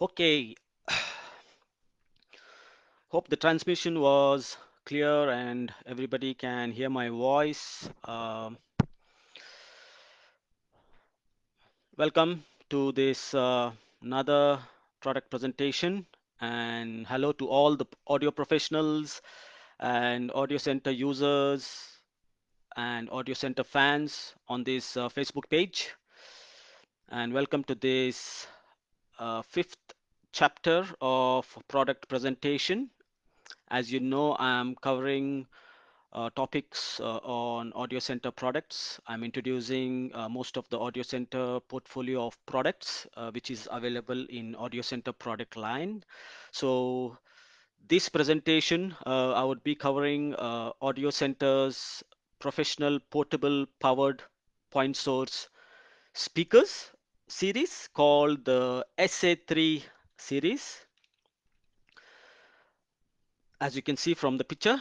Okay, hope the transmission was clear and everybody can hear my voice. Welcome to this another product presentation, and hello to all the audio professionals and Audio Center users and Audio Center fans on this Facebook page. And welcome to this fifth chapter of product presentation. As you know, I'm covering topics on Audio Center products. I'm introducing most of the Audio Center portfolio of products, which is available in Audio Center product line. So this presentation, I would be covering Audio Center's professional portable powered point source speakers series called the SA3 series. As you can see from the picture,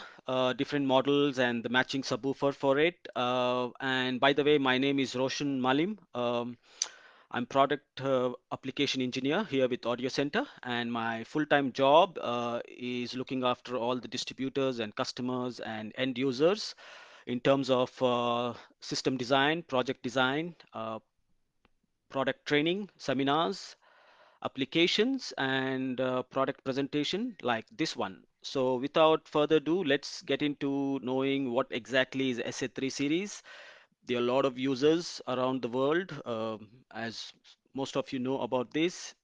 different models and the matching subwoofer for it. And by the way, my name is Roshan Malim. I'm product application engineer here with Audio Center, and my full-time job is looking after all the distributors and customers and end users in terms of system design, project design, product training, seminars, applications, and product presentation like this one. So without further ado, let's get into knowing what exactly is SA3 series. There are a lot of users around the world, as most of you know about this.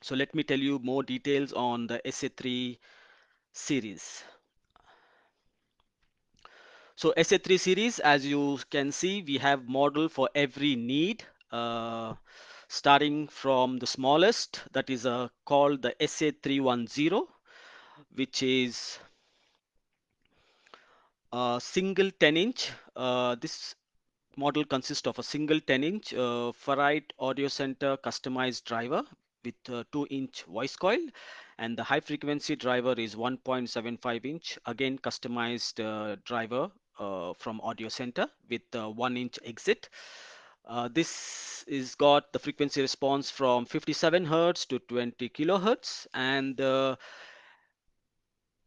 So let me tell you more details on the SA3 series. So SA3 series, as you can see, we have model for every need, uh, starting from the smallest, that is called the SA310, which is a single 10-inch. This model consists of a single 10-inch Ferrite Audio Center customized driver with a 2-inch voice coil, and the high frequency driver is 1.75-inch, again customized driver from Audio Center with a 1-inch exit. This is got the frequency response from 57 hertz to 20 kilohertz, and the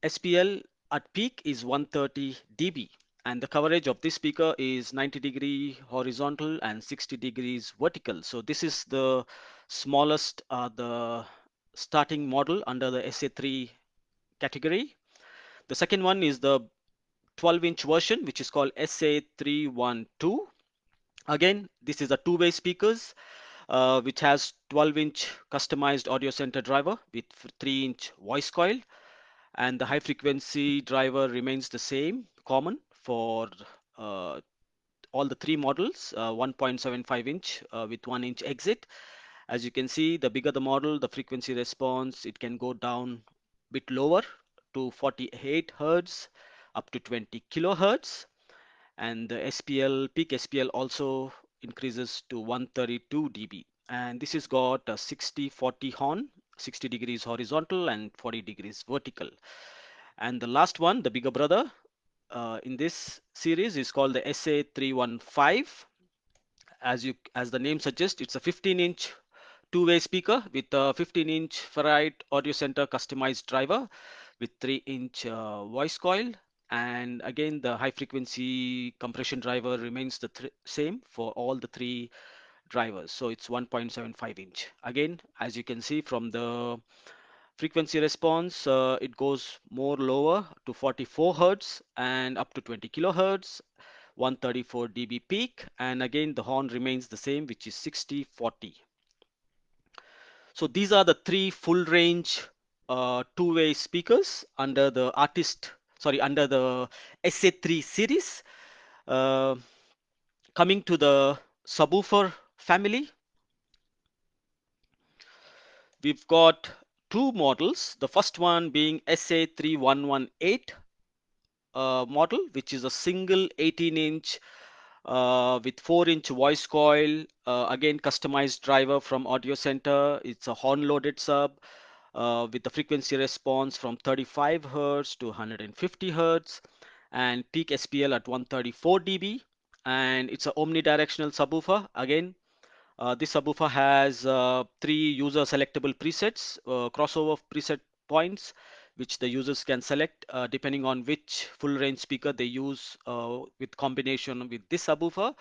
SPL at peak is 130 dB, and the coverage of this speaker is 90-degree horizontal and 60 degrees vertical. So this is the smallest, the starting model under the SA3 category. The second one is the 12-inch version, which is called SA312. Again, this is a two-way speakers, which has 12-inch customized audio center driver with 3-inch voice coil, and the high frequency driver remains the same, common for uh, all the three models, 1.75-inch with 1-inch exit. As you can see, the bigger the model, the frequency response, it can go down a bit lower to 48 hertz up to 20 kilohertz, and the SPL peak SPL also increases to 132 dB. And this has got a 60-40 horn, 60 degrees horizontal and 40 degrees vertical. And the last one, the bigger brother in this series, is called the SA315. As the name suggests, it's a 15-inch two-way speaker with a 15-inch Ferrite Audio Center customized driver with 3-inch voice coil. And again, the high frequency compression driver remains the same for all the three drivers. So it's 1.75 inch. Again, as you can see from the frequency response, it goes more lower to 44 hertz and up to 20 kilohertz, 134 dB peak, and again the horn remains the same, which is 60-40. So these are the three full range two-way speakers under the under the SA3 series. Uh, Coming to the subwoofer family, we've got two models. The first one being SA3118 model, which is a single 18-inch with 4-inch voice coil, again customized driver from Audio Center. It's a horn-loaded sub with the frequency response from 35 hertz to 150 hertz, and peak SPL at 134 dB. And it's a omnidirectional subwoofer. Again, this subwoofer has three user selectable presets, crossover preset points, which the users can select depending on which full range speaker they use with combination with this subwoofer,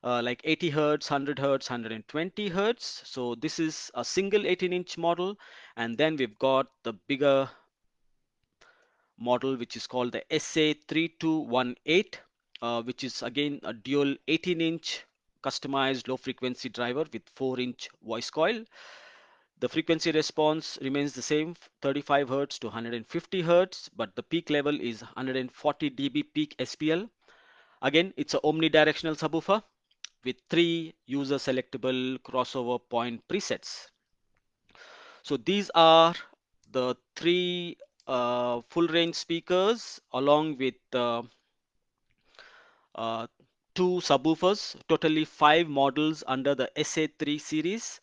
like 80 hertz, 100 hertz, 120 hertz. So this is a single 18-inch model, and then we've got the bigger model, which is called the SA3218, which is again a dual 18-inch customized low frequency driver with 4-inch voice coil. The frequency response remains the same, 35 hertz to 150 hertz, but the peak level is 140 dB peak SPL. Again, it's an omnidirectional subwoofer with three user selectable crossover point presets. So these are the three full range speakers along with uh, two subwoofers, totally five models under the SA3 series,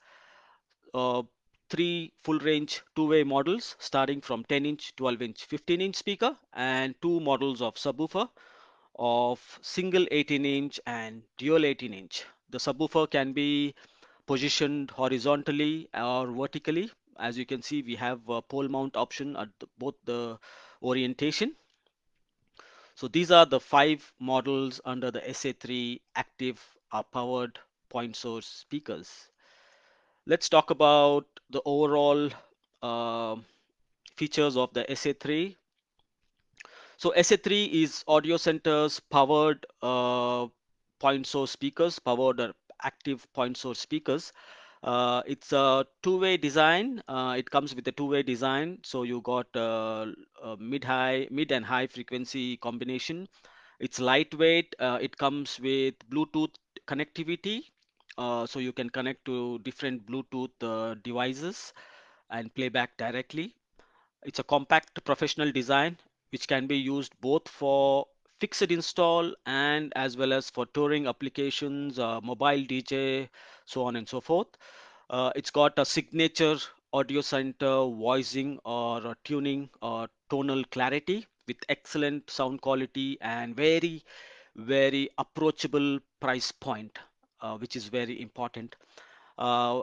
uh, three full range two-way models starting from 10-inch, 12-inch, 15-inch speaker, and two models of subwoofer of single 18-inch and dual 18-inch. The subwoofer can be positioned horizontally or vertically. As you can see, we have a pole mount option at both the orientation. So these are the five models under the SA3 active powered point source speakers. Let's talk about the overall uh, features of the SA3. So SA3 is Audio Center's powered point source speakers, powered active point source speakers. It's a two-way design. It comes with a two-way design. So you got a mid and high frequency combination. It's lightweight. It comes with Bluetooth connectivity. So you can connect to different Bluetooth devices and play back directly. It's a compact professional design which can be used both for fixed install and as well as for touring applications, mobile DJ, so on and so forth. It's got a signature audio center voicing or tuning or tonal clarity with excellent sound quality and very, very approachable price point, which is very important. Uh,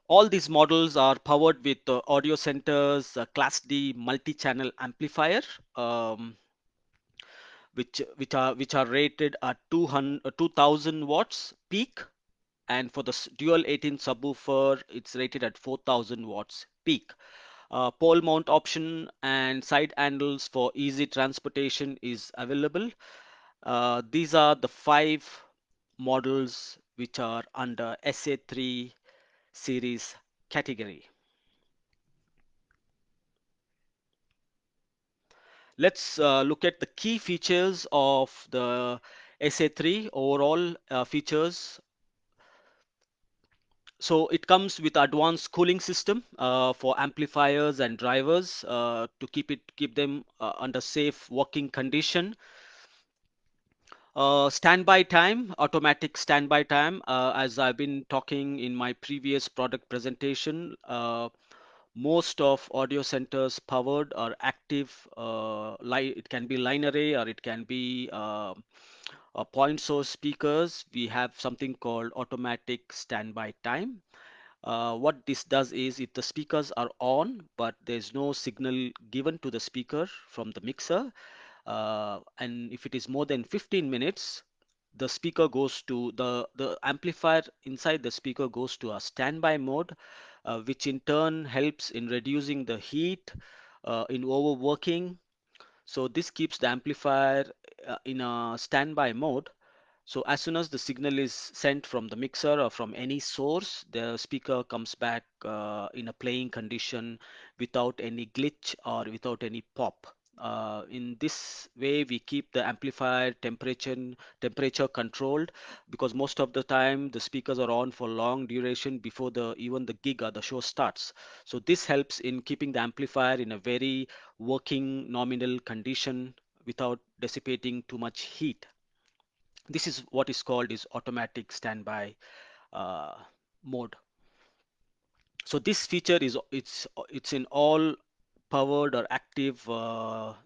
all these models are powered with Audio Center's Class D multi-channel amplifier, um, which are rated at 2000 watts peak, and for the dual 18 subwoofer, it's rated at 4000 watts peak. Pole mount option and side handles for easy transportation is available. These are the five models which are under SA3 series category. Let's look at the key features of the SA3 overall features. So it comes with advanced cooling system for amplifiers and drivers to keep them under safe working condition. Standby time, automatic standby time, as I've been talking in my previous product presentation. Most of Audio Centers powered or active, it can be line array or it can be point source speakers. We have something called automatic standby time. What this does is if the speakers are on but there's no signal given to the speaker from the mixer, and if it is more than 15 minutes, the speaker goes to the amplifier inside the speaker goes to a standby mode, which in turn helps in reducing the heat in overworking. So this keeps the amplifier in a standby mode. So as soon as the signal is sent from the mixer or from any source, the speaker comes back in a playing condition without any glitch or without any pop. In this way, we keep the amplifier temperature controlled, because most of the time the speakers are on for long duration before the even the gig or the show starts. So this helps in keeping the amplifier in a very working nominal condition without dissipating too much heat. This is what is called is automatic standby uh, mode. So this feature is it's in all powered or active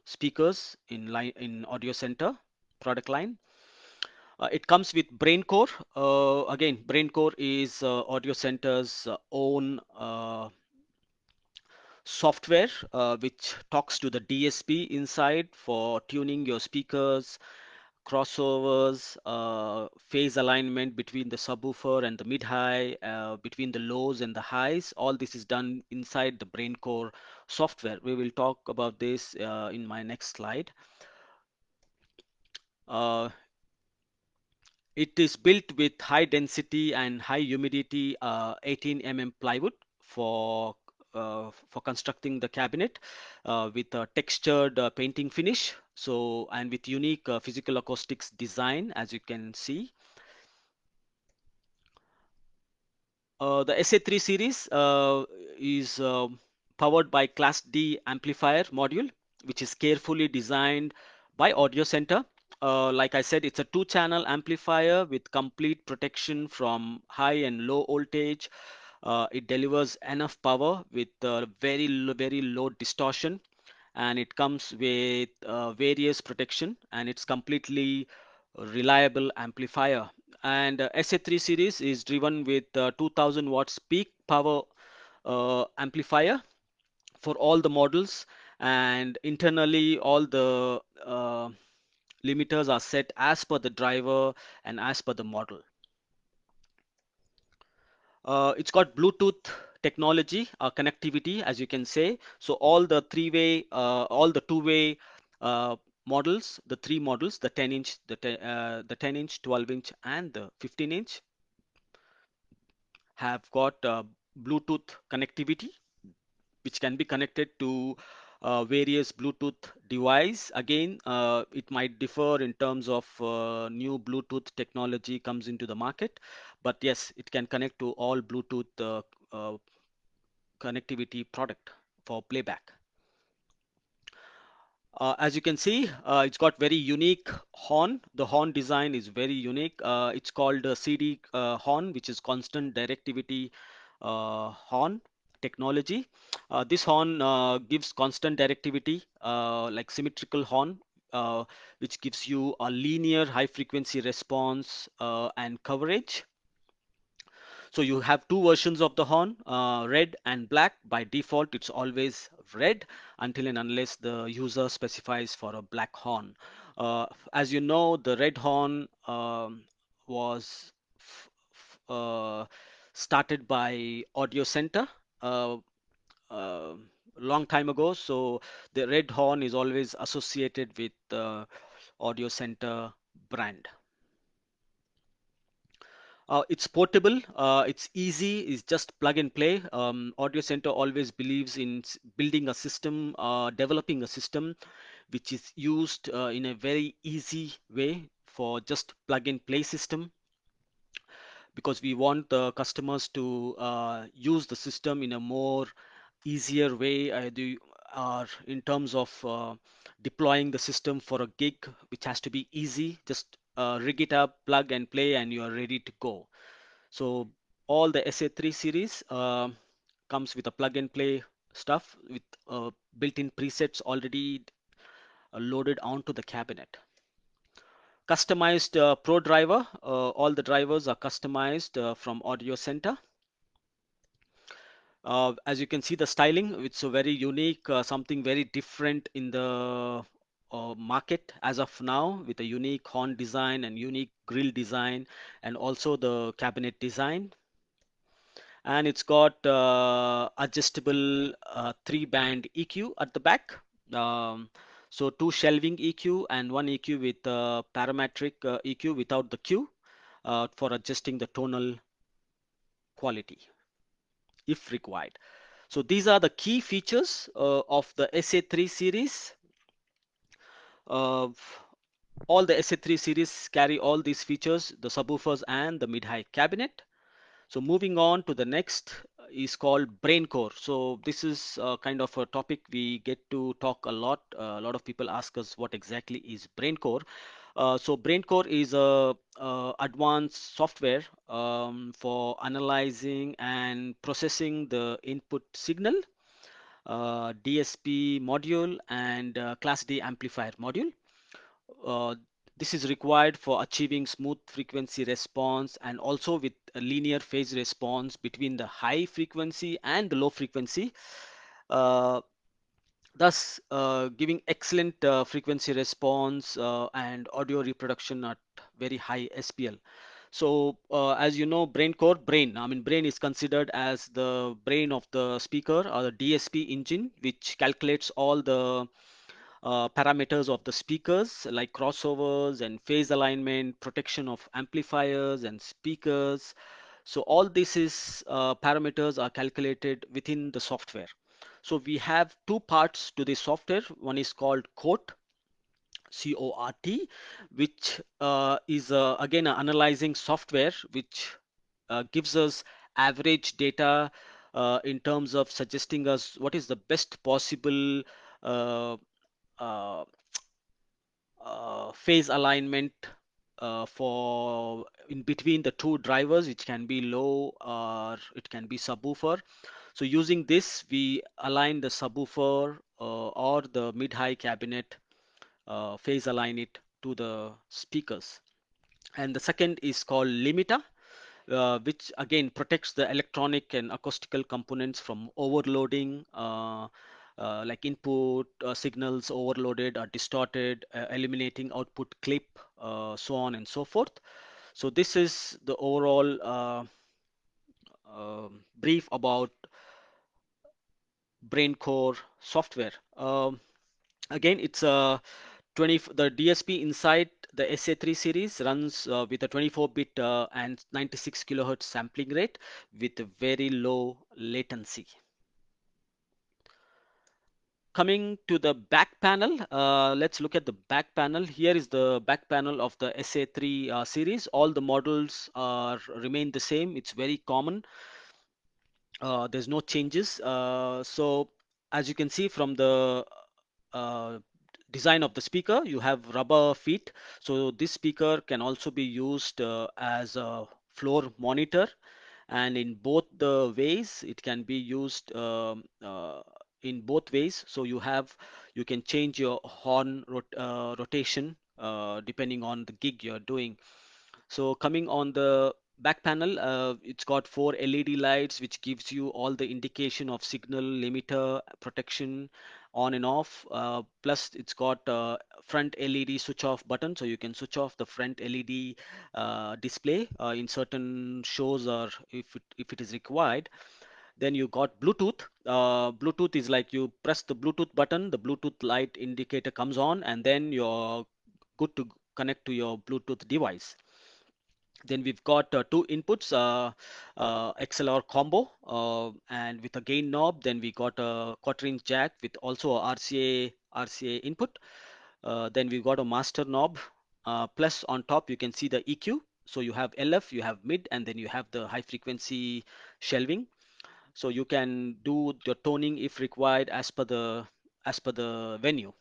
speakers in line in Audio Center product line. It comes with BrainCore. Again, BrainCore is Audio Center's own software which talks to the DSP inside for tuning your speakers, crossovers, phase alignment between the subwoofer and the mid-high, between the lows and the highs. All this is done inside the BrainCore software. We will talk about this in my next slide. Uh, It is built with high density and high humidity 18 plywood for constructing the cabinet with a textured painting finish. So and with unique physical acoustics design, as you can see. The SA3 series is powered by Class D amplifier module, which is carefully designed by Audio Center. Like I said, it's a two-channel amplifier with complete protection from high and low voltage. It delivers enough power with very low distortion, and it comes with various protection, and it's completely reliable amplifier. And SA3 series is driven with 2000 watts peak power amplifier for all the models, and internally all the limiters are set as per the driver and as per the model. It's got Bluetooth technology, connectivity, as you can say. So all the all the two-way models, the three models, the 10 inch, the 10 inch, 12 inch, and the 15 inch have got Bluetooth connectivity, which can be connected to various Bluetooth device. Again, it might differ in terms of new Bluetooth technology comes into the market, but yes, it can connect to all Bluetooth connectivity product for playback. As you can see, it's got very unique horn. The horn design is very unique. It's called CD horn, which is constant directivity horn technology. This horn gives constant directivity, like symmetrical horn, which gives you a linear high frequency response and coverage. So you have two versions of the horn, red and black. By default, it's always red until and unless the user specifies for a black horn. As you know, the red horn was started by Audio Center uh, long time ago. So the red horn is always associated with Audio Center brand. It's portable, it's easy, it's just plug and play. Audio Center always believes in building a system, developing a system which is used in a very easy way for just plug and play system, because we want the customers to use the system in a more easier way, or in terms of deploying the system for a gig, which has to be easy. Just rig it up, plug and play, and you are ready to go. So all the SA3 series comes with a plug and play stuff with built-in presets already loaded onto the cabinet. Customized Pro driver. All the drivers are customized from Audio Center. As you can see, the styling, it's a very unique, something very different in the market as of now, with a unique horn design and unique grill design, and also the cabinet design. And it's got adjustable three-band EQ at the back. Um, so two shelving EQ and one EQ with parametric EQ without the Q for adjusting the tonal quality if required. So these are the key features of the SA3 series. Uh, all the SA3 series carry all these features, the subwoofers and the mid-high cabinet. So moving on to the next is called BrainCore. So this is kind of a topic we get to talk a lot. A lot of people ask us what exactly is BrainCore. So BrainCore is a advanced software for analyzing and processing the input signal, DSP module, and Class D amplifier module. Uh, this is required for achieving smooth frequency response and also with a linear phase response between the high frequency and the low frequency. Uh, thus giving excellent frequency response and audio reproduction at very high SPL. So as you know, brain is considered as the brain of the speaker or the DSP engine, which calculates all the parameters of the speakers like crossovers and phase alignment, protection of amplifiers and speakers. So all this is parameters are calculated within the software. So we have two parts to the software. One is called CORT, CORT, which is again an analyzing software which gives us average data in terms of suggesting us what is the best possible uh, uh, phase alignment for in between the two drivers, which can be low or it can be subwoofer. So using this, we align the subwoofer or the mid-high cabinet, phase align it to the speakers. And the second is called limiter, which again protects the electronic and acoustical components from overloading, like input signals overloaded or distorted, eliminating output clip, so on and so forth. So this is the overall brief about BrainCore software. Again, it's a 20, the DSP inside the SA3 series runs with a 24-bit and 96 kilohertz sampling rate with a very low latency. Coming to the back panel, let's look at the back panel. Here is the back panel of the SA3 series. All the models remain the same. It's very common. There's no changes. So as you can see from the uh, design of the speaker, you have rubber feet. So this speaker can also be used as a floor monitor, and in both the ways it can be used in both ways. So you can change your horn rotation depending on the gig you're doing. So coming on the back panel, it's got four LED lights, which gives you all the indication of signal limiter protection on and off. Plus, it's got front LED switch off button, so you can switch off the front LED display in certain shows or if it is required. Then you got Bluetooth. Bluetooth is like you press the Bluetooth button, the Bluetooth light indicator comes on, and then you're good to connect to your Bluetooth device. Then we've got two inputs, XLR combo, and with a gain knob. Then we got a quarter-inch jack with also a RCA input. Then we've got a master knob. Plus on top you can see the EQ. So you have LF, you have mid, and then you have the high frequency shelving. So you can do the toning if required as per the venue.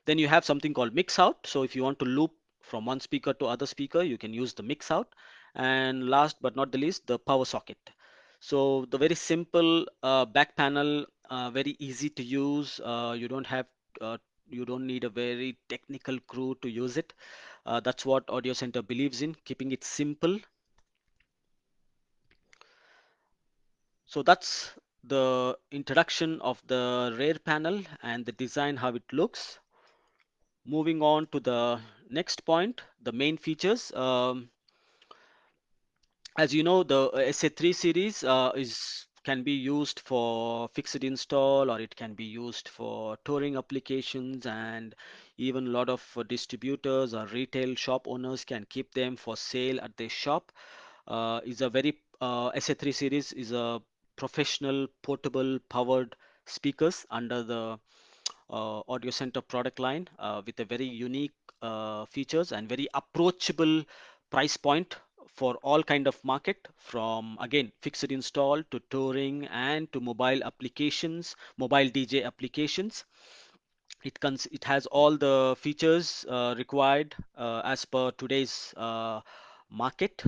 Then you have something called mix out. So if you want to loop from one speaker to other speaker, you can use the mix out. And last but not the least, the power socket. So the very simple back panel, very easy to use. Uh, you don't need a very technical crew to use it. That's what Audio Center believes in, keeping it simple. So that's the introduction of the rear panel and the design, how it looks. Moving on to the next point, the main features. As you know, the SA3 series is can be used for fixed install, or it can be used for touring applications, and even a lot of distributors or retail shop owners can keep them for sale at their shop. Is a very SA3 series is a professional portable powered speakers under the Audio Center product line with a very unique features and very approachable price point for all kind of market, from again fixed install to touring and to mobile applications, mobile DJ applications. It has all the features required as per today's market,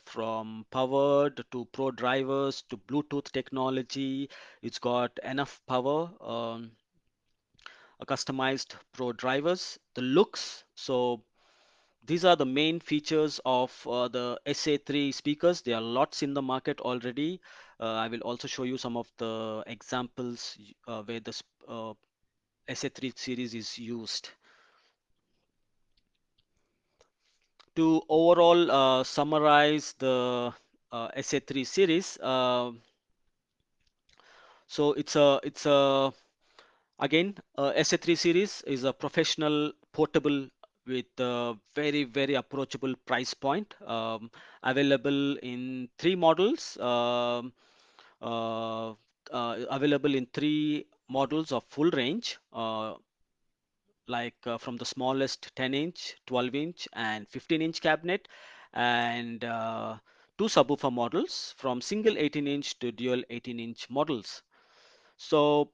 from powered to pro drivers to Bluetooth technology. It's got enough power, customized pro drivers, the looks. So these are the main features of the SA3 speakers. There are lots in the market already. I will also show you some of the examples where the SA3 series is used. To overall summarize the SA3 series, so it's a again SA3 series is a professional portable with a very approachable price point, available in three models, uh, available in three models of full range, from the smallest 10-inch, 12-inch, and 15-inch cabinet, and two subwoofer models from single 18-inch to dual 18-inch models. So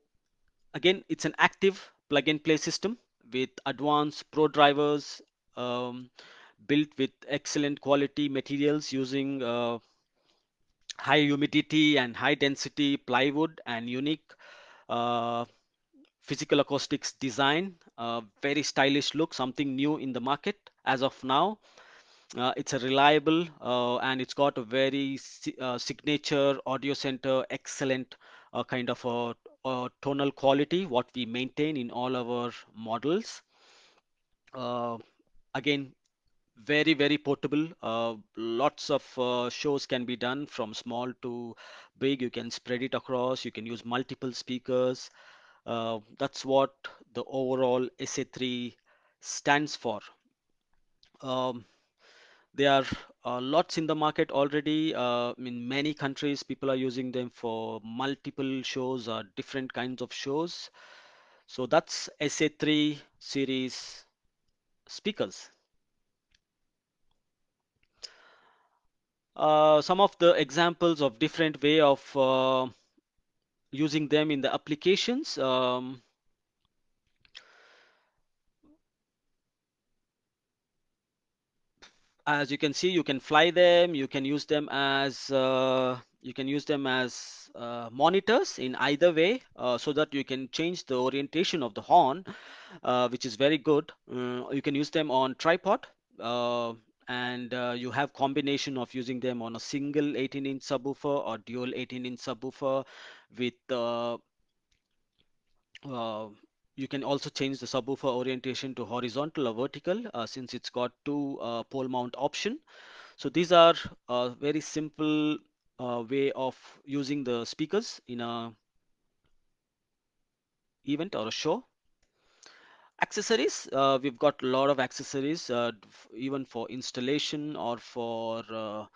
again, it's an active plug-and-play system with advanced pro drivers, um, built with excellent quality materials using high humidity and high density plywood and unique uh, physical acoustics design, very stylish look, something new in the market as of now. It's a reliable, and it's got a very signature audio center, excellent kind of a tonal quality, what we maintain in all our models. Uh, Again, very portable. Lots of shows can be done from small to big. You can spread it across. You can use multiple speakers. That's what the overall SA3 stands for. Um, there are lots in the market already. In many countries, people are using them for multiple shows or different kinds of shows. So that's SA3 series speakers. Some of the examples of different way of using them in the applications. As you can see, you can fly them. You can use them as monitors in either way, so that you can change the orientation of the horn, which is very good. You can use them on tripod, uh, and you have combination of using them on a single 18-inch subwoofer or dual 18-inch subwoofer with uh, you can also change the subwoofer orientation to horizontal or vertical, since it's got two pole mount option. So these are a very simple way of using the speakers in a event or a show. Accessories, we've got a lot of accessories, even for installation or for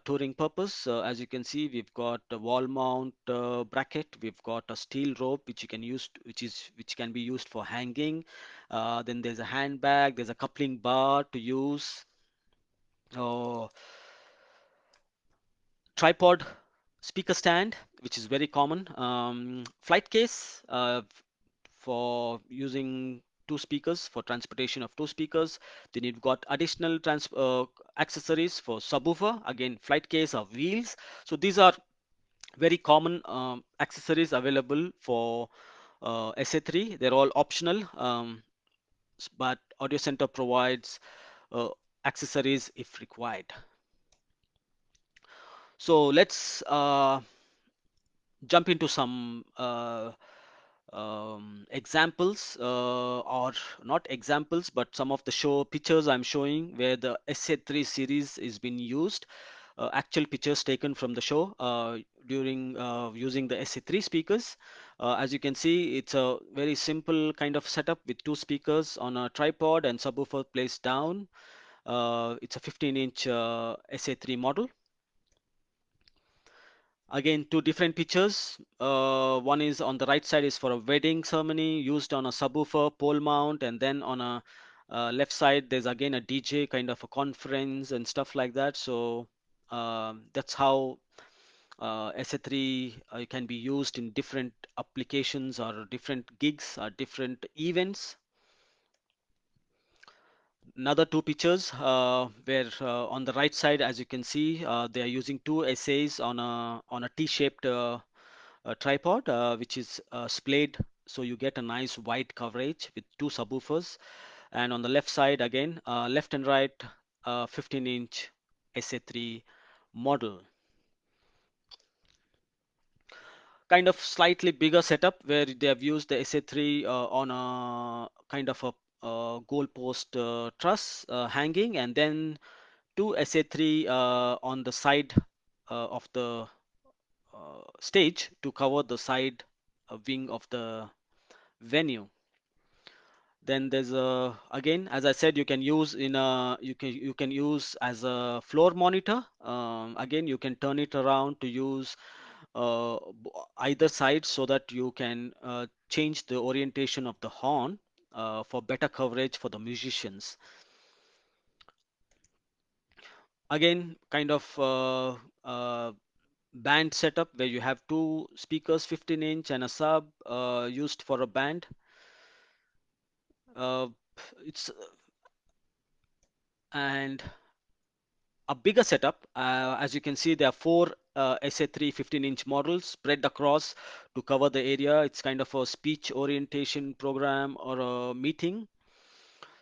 touring purpose. As you can see, we've got a wall mount bracket. We've got a steel rope which you can use, which can be used for hanging. Then there's a handbag. There's a coupling bar to use. Uh, Tripod speaker stand, which is very common. Flight case, for using two speakers for transportation of two speakers. Then you've got additional accessories for subwoofer, again flight case or wheels. So these are very common accessories available for SA3. They're all optional, but Audio Center provides uh, accessories if required. So let's jump into some examples, or not examples, but some of the show pictures I'm showing where the SA3 series is being used. Actual pictures taken from the show during using the SA3 speakers. As you can see, it's a very simple kind of setup with two speakers on a tripod and subwoofer placed down. It's a 15-inch SA3 model. Again, two different pictures. One is on the right side is for a wedding ceremony used on a subwoofer pole mount, and then on a left side there's again a DJ kind of a conference and stuff like that. So that's how SA3 can be used in different applications or different gigs or different events. Another two pictures where on the right side, as you can see, they are using two SAs on a T-shaped tripod, which is splayed, so you get a nice wide coverage with two subwoofers. And on the left side, again, left and right, 15-inch SA3 model. Kind of slightly bigger setup where they have used the SA3 on a kind of a goalpost truss hanging, and then two SA3 on the side of the stage to cover the side wing of the venue. Then there's a again, as I said, you can use in a you can use as a floor monitor. Again, you can turn it around to use either side so that you can change the orientation of the horn for better coverage for the musicians. Again, kind of band setup where you have two speakers, 15-inch and a sub used for a band. Uh, it's and a bigger setup. As you can see, there are four SA3 15-inch models spread across to cover the area. It's kind of a speech orientation program or a meeting.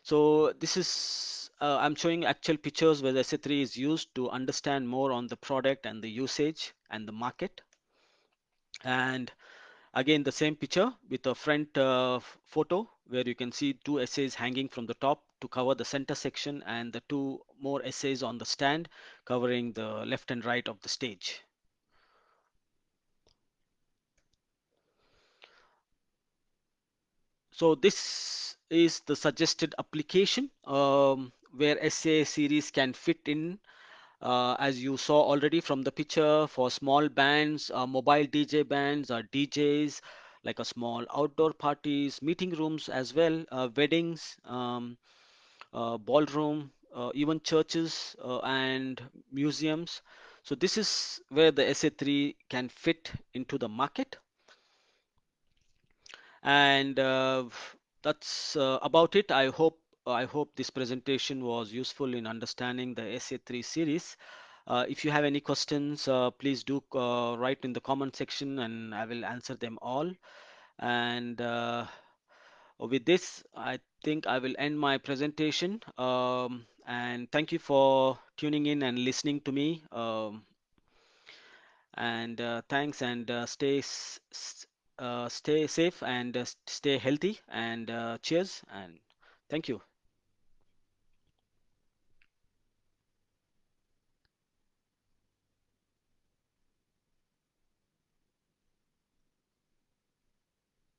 So this is I'm showing actual pictures where the SA3 is used to understand more on the product and the usage and the market. And again, the same picture with a front photo where you can see two essays hanging from the top to cover the center section and the two more essays on the stand covering the left and right of the stage. So this is the suggested application where essay series can fit in as you saw already from the picture for small bands, mobile DJ bands or DJs, like a small outdoor parties, meeting rooms as well, weddings, ballroom, even churches and museums. So this is where the SA3 can fit into the market. And that's about it. I hope this presentation was useful in understanding the SA3 series. If you have any questions, please do write in the comment section and I will answer them all. And with this, I think I will end my presentation. And thank you for tuning in and listening to me. And thanks, and stay safe and stay healthy, and cheers and thank you.